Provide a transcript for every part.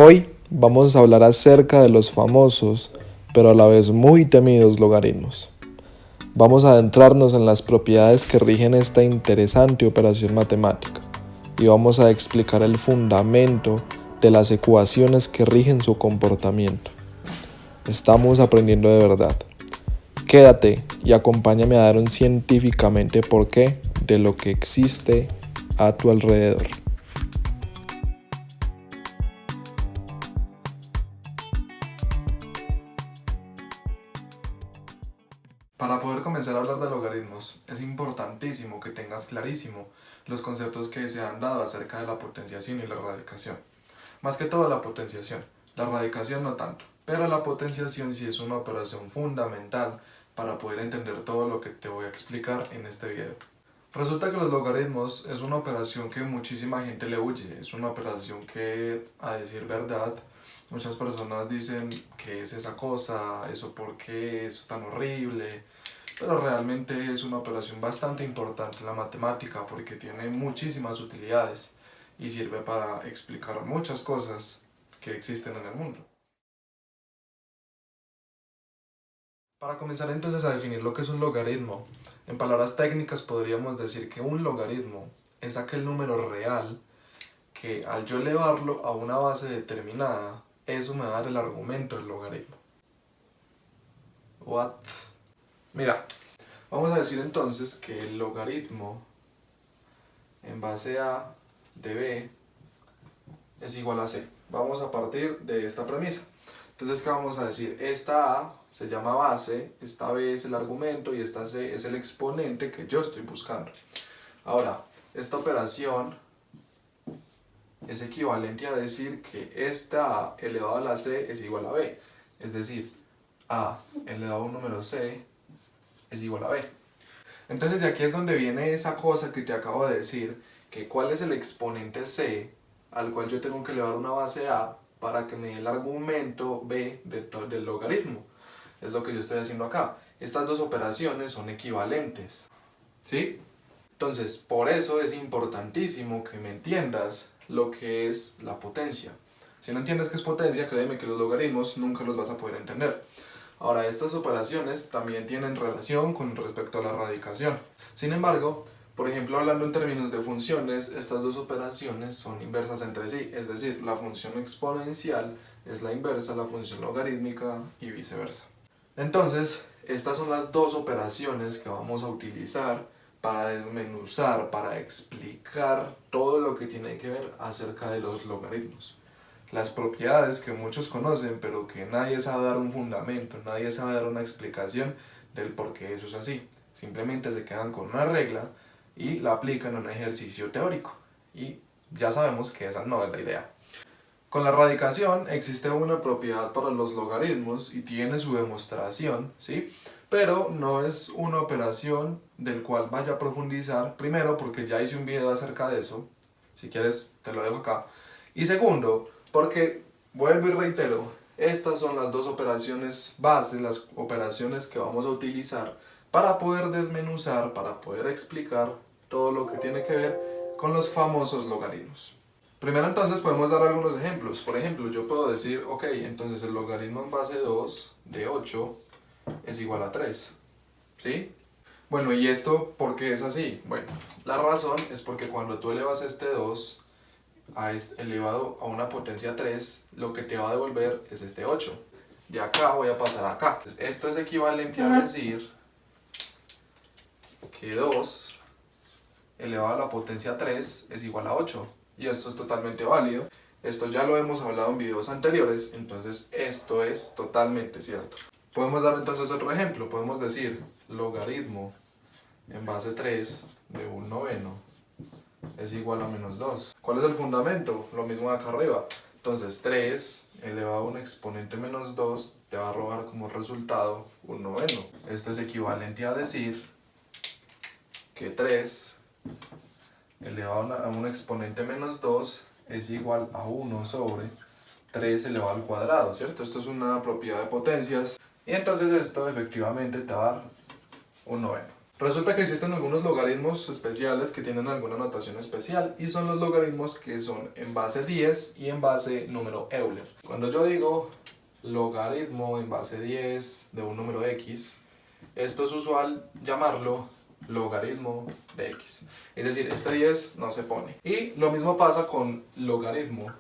Hoy vamos a hablar acerca de los famosos, pero a la vez muy temidos logaritmos. Vamos a adentrarnos en las propiedades que rigen esta interesante operación matemática y vamos a explicar el fundamento de las ecuaciones que rigen su comportamiento. Estamos aprendiendo de verdad. Quédate y acompáñame a dar un científicamente porqué de lo que existe a tu alrededor. Para poder comenzar a hablar de logaritmos, es importantísimo que tengas clarísimo los conceptos que se han dado acerca de la potenciación y la radicación. Más que todo la potenciación, la radicación no tanto, pero la potenciación sí es una operación fundamental para poder entender todo lo que te voy a explicar en este video. Resulta que los logaritmos es una operación que muchísima gente le huye, es una operación que, a decir verdad, muchas personas dicen que es esa cosa, eso por qué, eso tan horrible, pero realmente es una operación bastante importante en la matemática porque tiene muchísimas utilidades y sirve para explicar muchas cosas que existen en el mundo. Para comenzar entonces a definir lo que es un logaritmo, en palabras técnicas podríamos decir que un logaritmo es aquel número real que al yo elevarlo a una base determinada, eso me va a dar el argumento del logaritmo. What? Mira, vamos a decir entonces que el logaritmo en base a de b es igual a c. Vamos a partir de esta premisa. Entonces, ¿qué vamos a decir? Esta a se llama base, esta b es el argumento y esta c es el exponente que yo estoy buscando. Ahora, esta operación es equivalente a decir que esta a elevado a la c es igual a b. Es decir, a elevado a un número c es igual a b. Entonces de aquí es donde viene esa cosa que te acabo de decir, que cuál es el exponente c al cual yo tengo que elevar una base a para que me dé el argumento b del logaritmo. Es lo que yo estoy haciendo acá. Estas dos operaciones son equivalentes, ¿sí? Entonces, por eso es importantísimo que me entiendas lo que es la potencia. Si no entiendes qué es potencia, créeme que los logaritmos nunca los vas a poder entender. Ahora, estas operaciones también tienen relación con respecto a la radicación. Sin embargo, por ejemplo, hablando en términos de funciones, estas dos operaciones son inversas entre sí, es decir, la función exponencial es la inversa a la función logarítmica y viceversa. Entonces, estas son las dos operaciones que vamos a utilizar para desmenuzar, para explicar todo lo que tiene que ver acerca de los logaritmos. Las propiedades que muchos conocen, pero que nadie sabe dar un fundamento, nadie sabe dar una explicación del por qué eso es así. Simplemente se quedan con una regla y la aplican en un ejercicio teórico. Y ya sabemos que esa no es la idea. Con la radicación existe una propiedad para los logaritmos y tiene su demostración, ¿sí? Pero no es una operación del cual vaya a profundizar, primero porque ya hice un video acerca de eso, si quieres te lo dejo acá, y segundo porque, vuelvo y reitero, estas son las dos operaciones bases, las operaciones que vamos a utilizar para poder desmenuzar, para poder explicar todo lo que tiene que ver con los famosos logaritmos. Primero entonces podemos dar algunos ejemplos. Por ejemplo, yo puedo decir, ok, entonces el logaritmo en base 2 de 8 es igual a 3, ¿sí? Bueno, ¿y esto por qué es así? Bueno, la razón es porque cuando tú elevas este 2 elevado a una potencia 3, lo que te va a devolver es este 8. De acá voy a pasar acá. Entonces, esto es equivalente a decir que 2 elevado a la potencia 3 es igual a 8. Y esto es totalmente válido. Esto ya lo hemos hablado en videos anteriores, entonces esto es totalmente cierto. Podemos dar entonces otro ejemplo. Podemos decir logaritmo en base 3 de un noveno es igual a menos 2. ¿Cuál es el fundamento? Lo mismo de acá arriba. Entonces 3 elevado a un exponente menos 2 te va a arrojar como resultado un noveno. Esto es equivalente a decir que 3 elevado a un exponente menos 2 es igual a 1 sobre 3 elevado al cuadrado, ¿cierto? Esto es una propiedad de potencias y entonces esto efectivamente te va a dar un noveno. Resulta que existen algunos logaritmos especiales que tienen alguna notación especial y son los logaritmos que son en base 10 y en base número Euler. Cuando yo digo logaritmo en base 10 de un número x, esto es usual llamarlo logaritmo de x. Es decir, este 10 no se pone. Y lo mismo pasa con logaritmo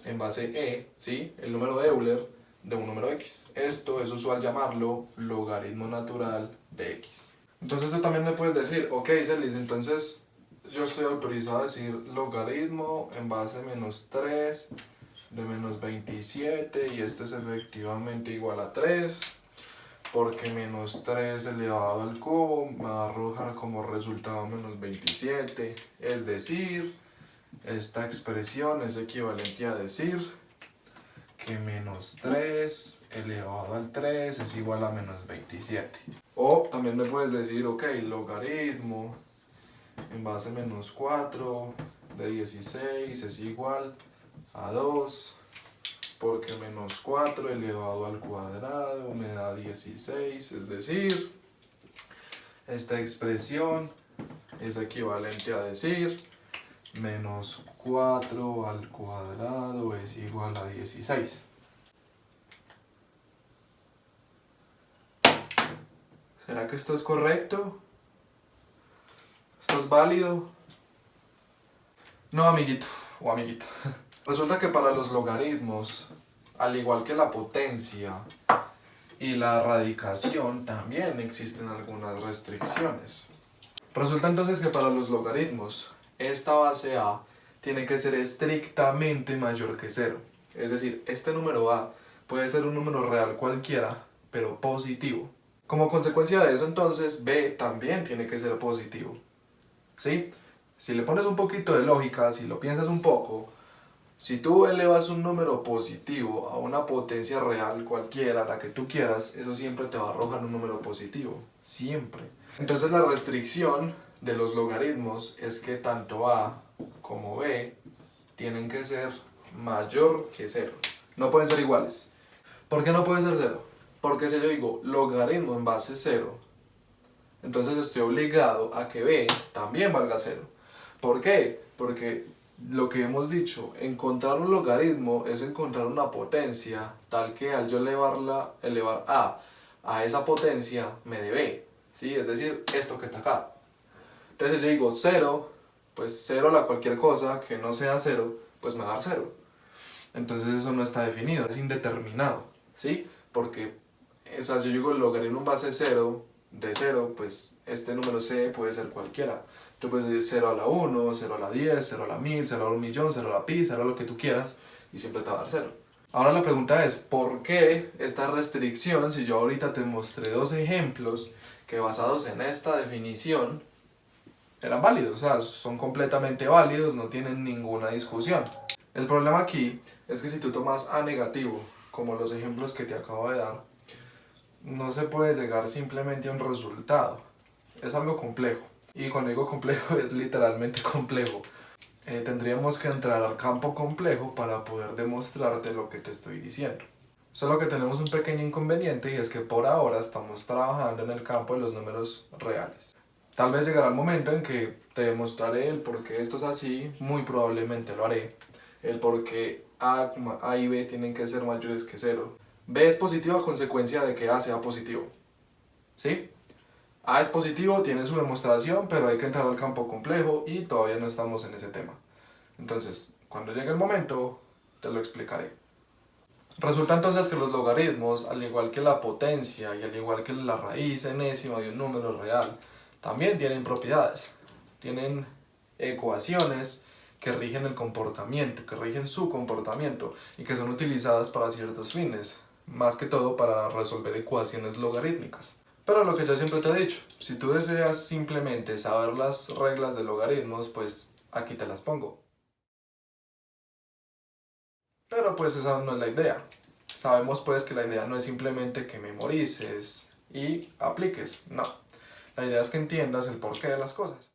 en base e, ¿sí? El número de Euler de un número x. Esto es usual llamarlo logaritmo natural de x. Entonces tú también me puedes decir, ok, Celis, entonces yo estoy autorizado a decir logaritmo en base menos 3 de menos 27 y esto es efectivamente igual a 3 porque menos 3 elevado al cubo me va a arrojar como resultado menos 27, es decir, esta expresión es equivalente a decir que menos 3 elevado al 3 es igual a menos 27. O también me puedes decir, ok, logaritmo en base menos 4 de 16 es igual a 2 porque menos 4 elevado al cuadrado me da 16, es decir, esta expresión es equivalente a decir menos 4 al cuadrado es igual a 16. ¿Será que esto es correcto? ¿Esto es válido? No, amiguito o amiguita. Resulta que para los logaritmos, al igual que la potencia y la radicación, también existen algunas restricciones. Resulta entonces que para los logaritmos, esta base a tiene que ser estrictamente mayor que 0. Es decir, este número a puede ser un número real cualquiera, pero positivo. Como consecuencia de eso, entonces, b también tiene que ser positivo. ¿Sí? Si le pones un poquito de lógica, si lo piensas un poco, si tú elevas un número positivo a una potencia real cualquiera, la que tú quieras, eso siempre te va a arrojar un número positivo. Siempre. Entonces la restricción de los logaritmos es que tanto a como b tienen que ser mayor que 0. No pueden ser iguales. ¿Por qué no puede ser 0? Porque si yo digo logaritmo en base 0, entonces estoy obligado a que b también valga 0. ¿Por qué? Porque lo que hemos dicho, encontrar un logaritmo es encontrar una potencia tal que al yo elevar a esa potencia me dé b, ¿sí? Es decir, esto que está acá. Entonces yo digo 0, pues 0 a cualquier cosa que no sea 0, pues me va a dar 0. Entonces eso no está definido, es indeterminado, ¿sí? Porque, o sea, si yo digo el logaritmo en base 0, de 0, pues este número c puede ser cualquiera. Tú puedes decir 0 a la 1, 0 a la 10, 0 a la 1000, 0 a un millón, 0 a la pi, 0 a lo que tú quieras, y siempre te va a dar 0. Ahora la pregunta es, ¿por qué esta restricción si yo ahorita te mostré dos ejemplos que basados en esta definición eran válidos? O sea, son completamente válidos, no tienen ninguna discusión. El problema aquí es que si tú tomas a negativo, como los ejemplos que te acabo de dar, no se puede llegar simplemente a un resultado. Es algo complejo. Y cuando digo complejo es literalmente complejo. Tendríamos que entrar al campo complejo para poder demostrarte lo que te estoy diciendo. Solo que tenemos un pequeño inconveniente y es que por ahora estamos trabajando en el campo de los números reales. Tal vez llegará el momento en que te demostraré el por qué esto es así, muy probablemente lo haré. El por qué A y B tienen que ser mayores que 0. B es positivo a consecuencia de que A sea positivo. ¿Sí? A es positivo, tiene su demostración, pero hay que entrar al campo complejo y todavía no estamos en ese tema. Entonces, cuando llegue el momento, te lo explicaré. Resulta entonces que los logaritmos, al igual que la potencia y al igual que la raíz enésima de un número real, también tienen propiedades. Tienen ecuaciones que rigen el comportamiento, que rigen su comportamiento y que son utilizadas para ciertos fines, más que todo para resolver ecuaciones logarítmicas. Pero lo que yo siempre te he dicho, si tú deseas simplemente saber las reglas de logaritmos, pues aquí te las pongo. Pero pues esa no es la idea. Sabemos pues que la idea no es simplemente que memorices y apliques, no. La idea es que entiendas el porqué de las cosas.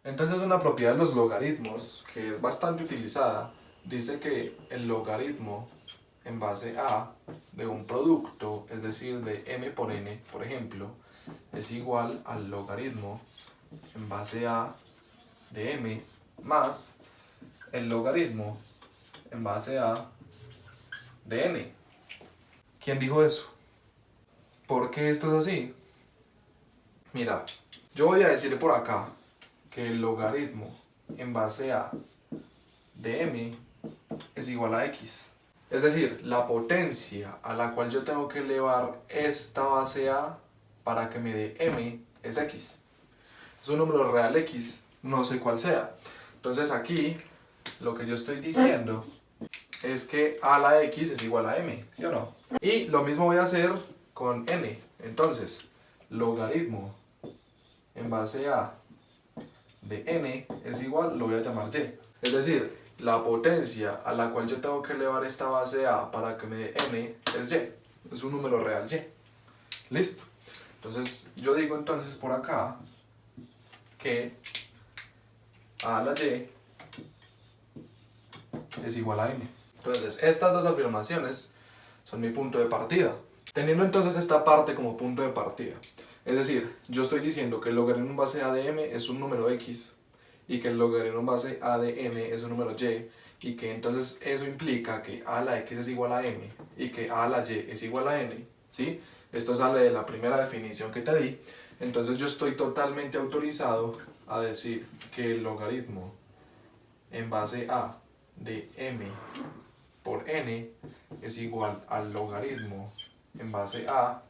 Entonces una propiedad de los logaritmos, que es bastante utilizada, dice que el logaritmo en base a de un producto, es decir, de m por n, por ejemplo, es igual al logaritmo en base a de m más el logaritmo en base a de n. ¿Quién dijo eso? ¿Por qué esto es así? Mira, yo voy a decir por acá que el logaritmo en base a de m es igual a x. Es decir, la potencia a la cual yo tengo que elevar esta base a para que me dé m es x. Es un número real x, no sé cuál sea. Entonces aquí lo que yo estoy diciendo es que a la x es igual a m, ¿sí o no? Y lo mismo voy a hacer con n. Entonces, logaritmo en base a de n es igual, lo voy a llamar y. Es decir, la potencia a la cual yo tengo que elevar esta base a para que me dé n es y. Es un número real y. Listo. Entonces, yo digo entonces por acá que a la y es igual a n. Entonces, estas dos afirmaciones son mi punto de partida. Teniendo entonces esta parte como punto de partida, es decir, yo estoy diciendo que el logaritmo en base a de m es un número x y que el logaritmo en base a de n es un número y que entonces eso implica que a la x es igual a m y que a la y es igual a n, ¿sí? Esto sale de la primera definición que te di. Entonces yo estoy totalmente autorizado a decir que el logaritmo en base a de m por n es igual al logaritmo en base a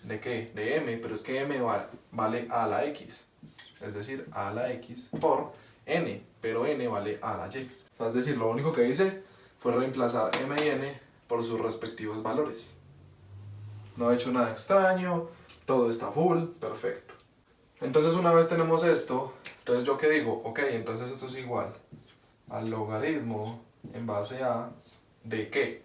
¿de qué? De m, pero es que m vale a la x, es decir, a la x por n, pero n vale a la y. Es decir, lo único que hice fue reemplazar m y n por sus respectivos valores. No he hecho nada extraño, todo está full, perfecto. Entonces una vez tenemos esto, entonces yo qué digo, ok, entonces esto es igual al logaritmo en base a ¿de qué?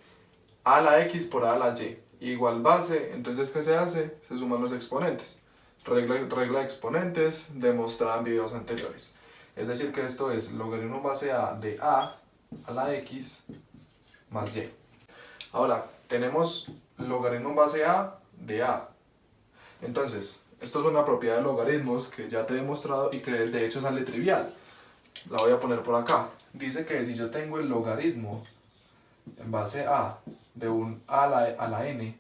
A la x por a la y. Igual base, entonces ¿qué se hace? Se suman los exponentes. Regla de exponentes demostrada en videos anteriores. Es decir que esto es logaritmo en base a de a la x más y. Ahora, tenemos logaritmo en base a de a. Entonces, esto es una propiedad de logaritmos que ya te he demostrado y que de hecho sale trivial. La voy a poner por acá. Dice que si yo tengo el logaritmo en base a de un a la n,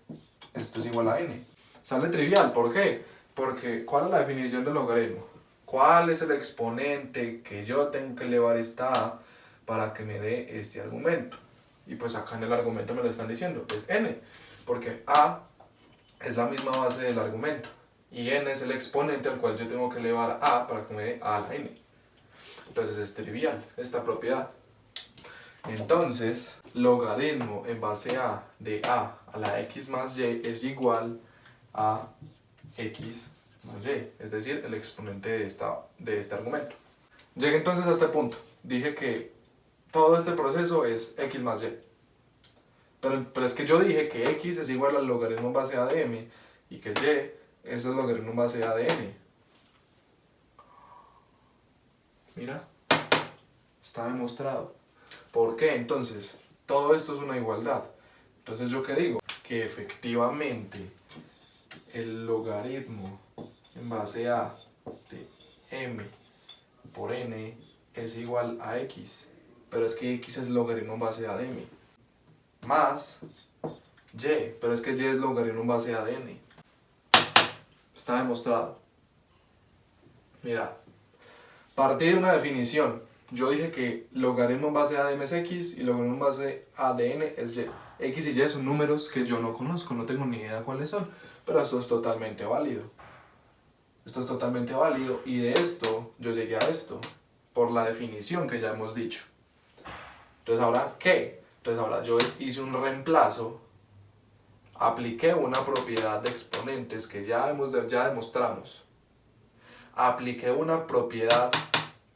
esto es igual a n. Sale trivial, ¿por qué? Porque ¿cuál es la definición del logaritmo? ¿Cuál es el exponente que yo tengo que elevar esta a para que me dé este argumento? Y pues acá en el argumento me lo están diciendo, es n, porque a es la misma base del argumento y n es el exponente al cual yo tengo que elevar a para que me dé a la n. Entonces es trivial esta propiedad. Entonces, logaritmo en base a de a la x más y es igual a x más y, es decir, el exponente de este argumento. Llegué entonces a este punto. Dije que todo este proceso es x más y. Pero es que yo dije que x es igual al logaritmo en base a de m y que y es el logaritmo en base a de n. Mira, está demostrado. ¿Por qué? Entonces, todo esto es una igualdad. Entonces, ¿yo qué digo? Que efectivamente el logaritmo en base a de m por n es igual a x. Pero es que x es logaritmo en base a de m. Más y, pero es que y es logaritmo en base a de n. Está demostrado. Mira, partí de una definición. Yo dije que logaritmo en base a de m es x y logaritmo en base a de n es y. X y y son números que yo no conozco, no tengo ni idea cuáles son, pero esto es totalmente válido. Esto es totalmente válido y de esto yo llegué a esto por la definición que ya hemos dicho. Entonces, ¿ahora qué? Entonces, ahora yo hice un reemplazo, apliqué una propiedad de exponentes que ya demostramos. Apliqué una propiedad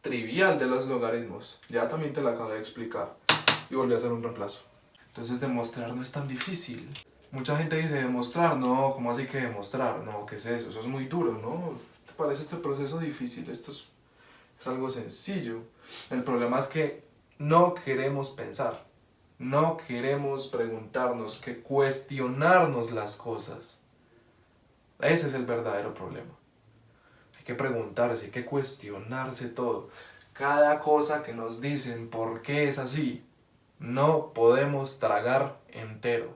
trivial de los logaritmos, ya también te la acabo de explicar, y volví a hacer un reemplazo. Entonces demostrar no es tan difícil. Mucha gente dice demostrar, no, ¿cómo así que demostrar? No, ¿qué es eso? Eso es muy duro, ¿no? ¿Te parece este proceso difícil? Esto es algo sencillo. El problema es que no queremos pensar, No queremos preguntarnos, que cuestionarnos las cosas. Ese es el verdadero problema. Hay que preguntarse, hay que cuestionarse todo. Cada cosa que nos dicen por qué es así, no podemos tragar entero.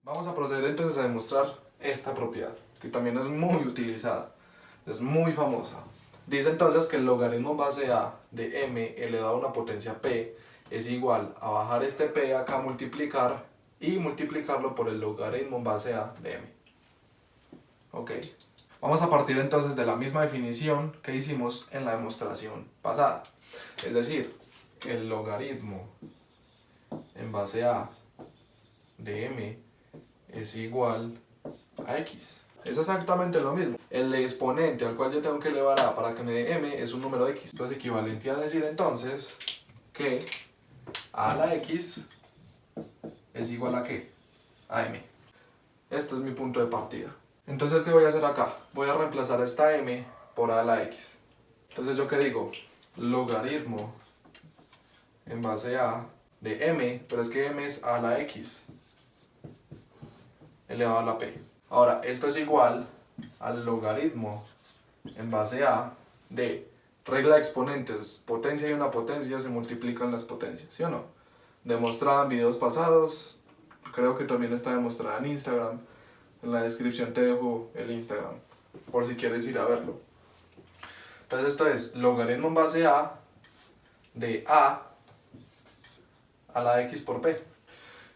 Vamos a proceder entonces a demostrar esta propiedad, que también es muy utilizada, es muy famosa. Dice entonces que el logaritmo en base a de m elevado a una potencia p es igual a bajar este p acá, multiplicar y multiplicarlo por el logaritmo en base a de m. Ok. Vamos a partir entonces de la misma definición que hicimos en la demostración pasada. Es decir, el logaritmo en base a de m es igual a x. Es exactamente lo mismo. El exponente al cual yo tengo que elevar a para que me dé m es un número x. Esto es equivalente a decir entonces que a la x es igual a ¿qué? A m. Este es mi punto de partida. Entonces, ¿qué voy a hacer acá? Voy a reemplazar esta m por a la x. Entonces, ¿yo qué digo? Logaritmo en base a de m, pero es que m es a la x elevado a la p. Ahora, esto es igual al logaritmo en base a de regla de exponentes, potencia y una potencia se multiplican las potencias, ¿sí o no? Demostrada en videos pasados, creo que también está demostrada en Instagram. En la descripción te dejo el Instagram, por si quieres ir a verlo. Entonces esto es logaritmo en base a de a la x por p.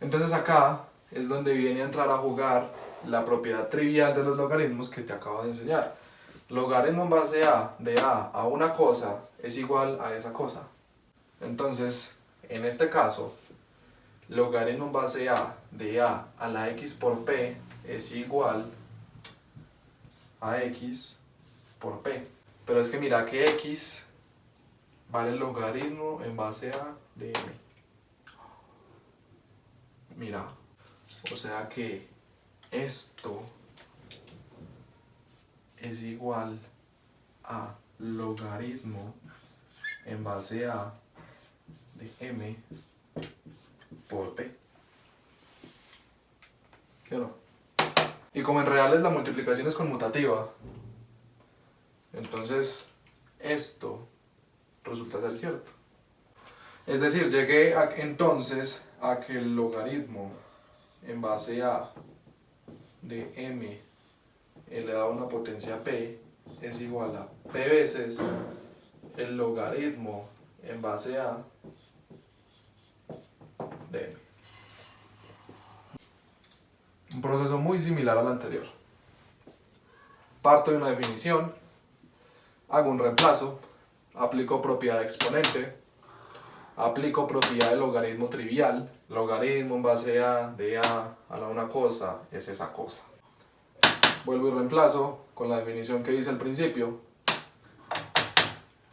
Entonces acá es donde viene a entrar a jugar la propiedad trivial de los logaritmos que te acabo de enseñar. Logaritmo en base a de a una cosa es igual a esa cosa. Entonces, en este caso, logaritmo en base a de a la x por p es igual a x por p. Pero es que mira que x vale el logaritmo en base a de m. Mira, o sea que esto es igual a logaritmo en base a de m por p. ¿Sí o no? Y como en reales la multiplicación es conmutativa, entonces esto resulta ser cierto. Es decir, llegué entonces a que el logaritmo en base a de m elevado a una potencia p es igual a p veces el logaritmo en base a de m. Un proceso muy similar al anterior. Parto de una definición, hago un reemplazo, aplico propiedad de exponente, aplico propiedad de logaritmo trivial, logaritmo en base a de a la una cosa es esa cosa. Vuelvo y reemplazo con la definición que hice al principio,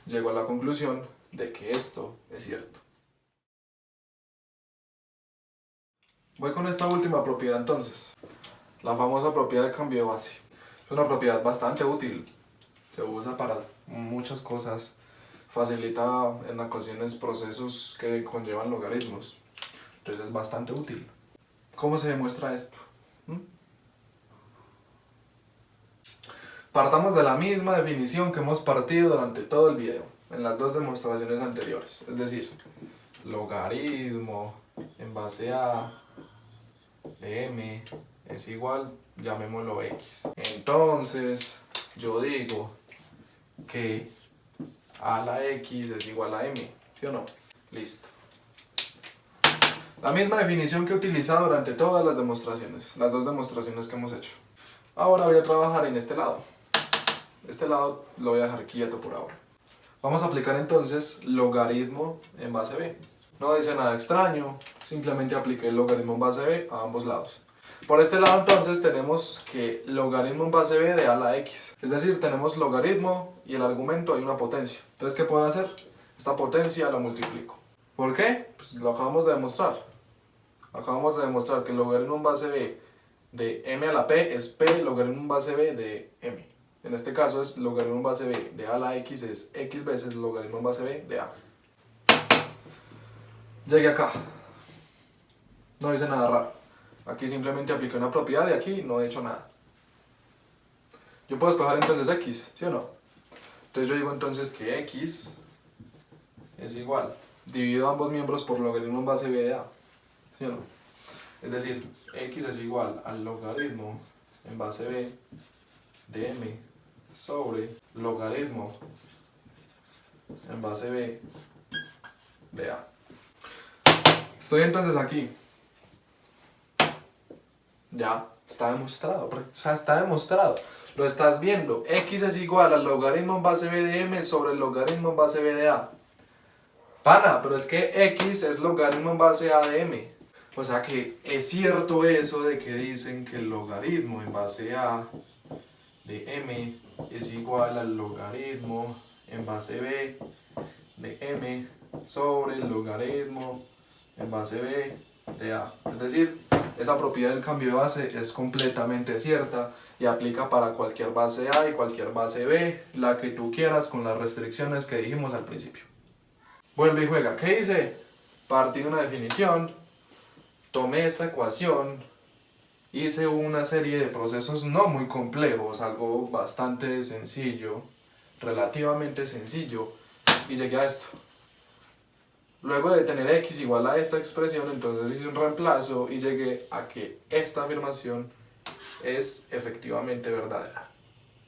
llego a la conclusión de que esto es cierto. Voy con esta última propiedad entonces, la famosa propiedad de cambio de base. Es una propiedad bastante útil, se usa para muchas cosas, facilita en ocasiones procesos que conllevan logaritmos, entonces es bastante útil. ¿Cómo se demuestra esto? Partamos de la misma definición que hemos partido durante todo el video, en las dos demostraciones anteriores, es decir, logaritmo en base a de m es igual, llamémoslo x. Entonces, yo digo que a la x es igual a m, ¿sí o no? Listo. La misma definición que he utilizado durante todas las demostraciones, las dos demostraciones que hemos hecho. Ahora voy a trabajar en este lado. Este lado lo voy a dejar quieto por ahora. Vamos a aplicar entonces logaritmo en base b. No dice nada extraño, simplemente apliqué el logaritmo en base b a ambos lados. Por este lado entonces tenemos que logaritmo en base b de a la x. Es decir, tenemos logaritmo y el argumento hay una potencia. Entonces, ¿qué puedo hacer? Esta potencia la multiplico. ¿Por qué? Pues lo acabamos de demostrar. Acabamos de demostrar que el logaritmo en base b de m a la p es p logaritmo en base b de m. En este caso es logaritmo en base b de a la x es x veces logaritmo en base b de a. Llegué acá. No hice nada raro. Aquí simplemente apliqué una propiedad y aquí no he hecho nada. Yo puedo despejar entonces x, ¿sí o no? Entonces yo digo entonces que x es igual. Divido ambos miembros por logaritmo en base b de a, ¿sí o no? Es decir, x es igual al logaritmo en base b de m sobre logaritmo en base b de a. Estoy entonces aquí. Ya, está demostrado. O sea, está demostrado. Lo estás viendo. X es igual al logaritmo en base b de m sobre el logaritmo en base b de a. Pana, pero es que x es logaritmo en base a de m. O sea que es cierto eso de que dicen que el logaritmo en base a de m es igual al logaritmo en base b de m sobre el logaritmo en base b de a. Es decir, esa propiedad del cambio de base es completamente cierta y aplica para cualquier base a y cualquier base b, la que tú quieras con las restricciones que dijimos al principio. Vuelve y juega. ¿Qué hice? Partí de una definición, tomé esta ecuación, hice una serie de procesos no muy complejos, algo bastante sencillo, relativamente sencillo, y llegué a esto. Luego de tener x igual a esta expresión, entonces hice un reemplazo y llegué a que esta afirmación es efectivamente verdadera.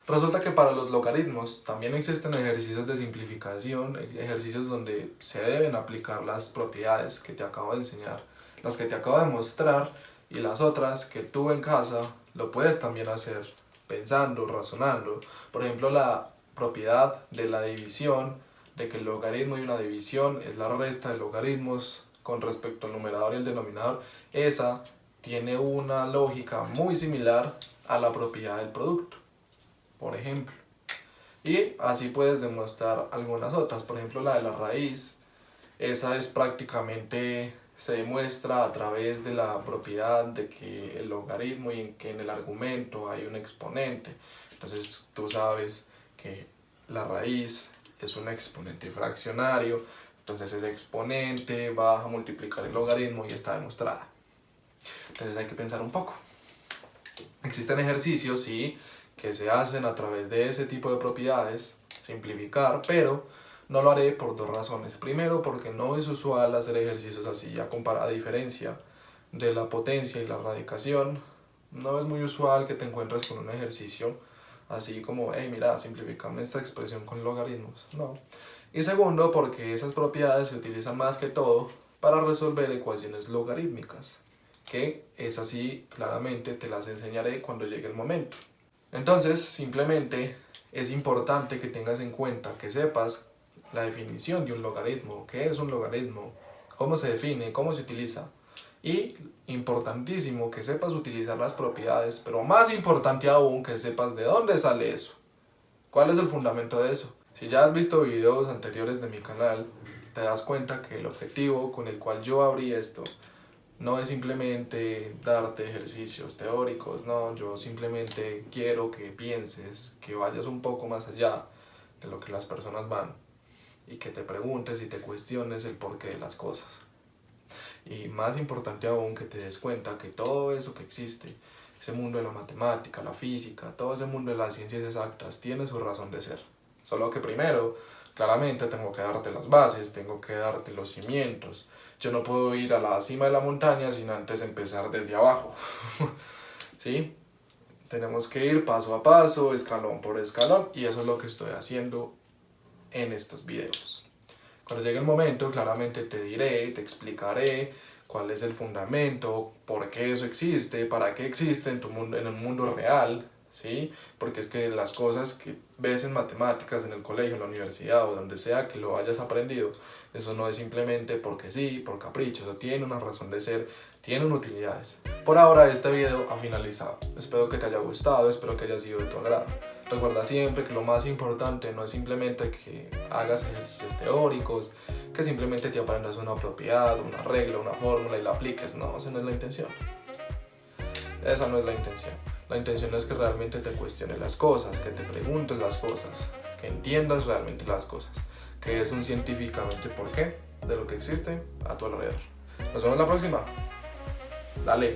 Resulta que para los logaritmos también existen ejercicios de simplificación, ejercicios donde se deben aplicar las propiedades que te acabo de enseñar, las que te acabo de mostrar, y las otras que tú en casa lo puedes también hacer pensando, razonando. Por ejemplo, la propiedad de la división, de que el logaritmo de una división es la resta de logaritmos con respecto al numerador y el denominador. Esa tiene una lógica muy similar a la propiedad del producto, por ejemplo. Y así puedes demostrar algunas otras. Por ejemplo, la de la raíz. Esa es prácticamente, se demuestra a través de la propiedad de que el logaritmo y que en el argumento hay un exponente. Entonces tú sabes que la raíz es un exponente fraccionario, entonces ese exponente va a multiplicar el logaritmo y está demostrada. Entonces hay que pensar un poco. Existen ejercicios, sí, que se hacen a través de ese tipo de propiedades, simplificar, pero no lo haré por dos razones. Primero, porque no es usual hacer ejercicios así, a diferencia de la potencia y la radicación. No es muy usual que te encuentres con un ejercicio así como, hey, mira, simplificame esta expresión con logaritmos. No. Y segundo, porque esas propiedades se utilizan más que todo para resolver ecuaciones logarítmicas, que es así, claramente te las enseñaré cuando llegue el momento. Entonces, simplemente es importante que tengas en cuenta, que sepas la definición de un logaritmo, qué es un logaritmo, cómo se define, cómo se utiliza. Y importantísimo que sepas utilizar las propiedades, pero más importante aún que sepas de dónde sale eso. ¿Cuál es el fundamento de eso? Si ya has visto videos anteriores de mi canal, te das cuenta que el objetivo con el cual yo abrí esto no es simplemente darte ejercicios teóricos, no, yo simplemente quiero que pienses, que vayas un poco más allá de lo que las personas van y que te preguntes y te cuestiones el porqué de las cosas. Y más importante aún, que te des cuenta que todo eso que existe, ese mundo de la matemática, la física, todo ese mundo de las ciencias exactas, tiene su razón de ser. Solo que primero, claramente tengo que darte las bases, tengo que darte los cimientos. Yo no puedo ir a la cima de la montaña sin antes empezar desde abajo. ¿Sí? Tenemos que ir paso a paso, escalón por escalón, y eso es lo que estoy haciendo en estos videos. Cuando llegue el momento, claramente te diré, te explicaré cuál es el fundamento, por qué eso existe, para qué existe en tu mundo, en el mundo real, ¿sí? Porque es que las cosas que ves en matemáticas, en el colegio, en la universidad o donde sea que lo hayas aprendido, eso no es simplemente porque sí, por capricho, eso tiene una razón de ser, tienen utilidades. Por ahora este video ha finalizado. Espero que te haya gustado, espero que haya sido de tu agrado. Recuerda siempre que lo más importante no es simplemente que hagas ejercicios teóricos, que simplemente te aprendas una propiedad, una regla, una fórmula y la apliques. No, esa no es la intención. Esa no es la intención. La intención es que realmente te cuestiones las cosas, que te preguntes las cosas, que entiendas realmente las cosas, que es un científicamente por qué de lo que existe a tu alrededor. Nos vemos la próxima. Dale.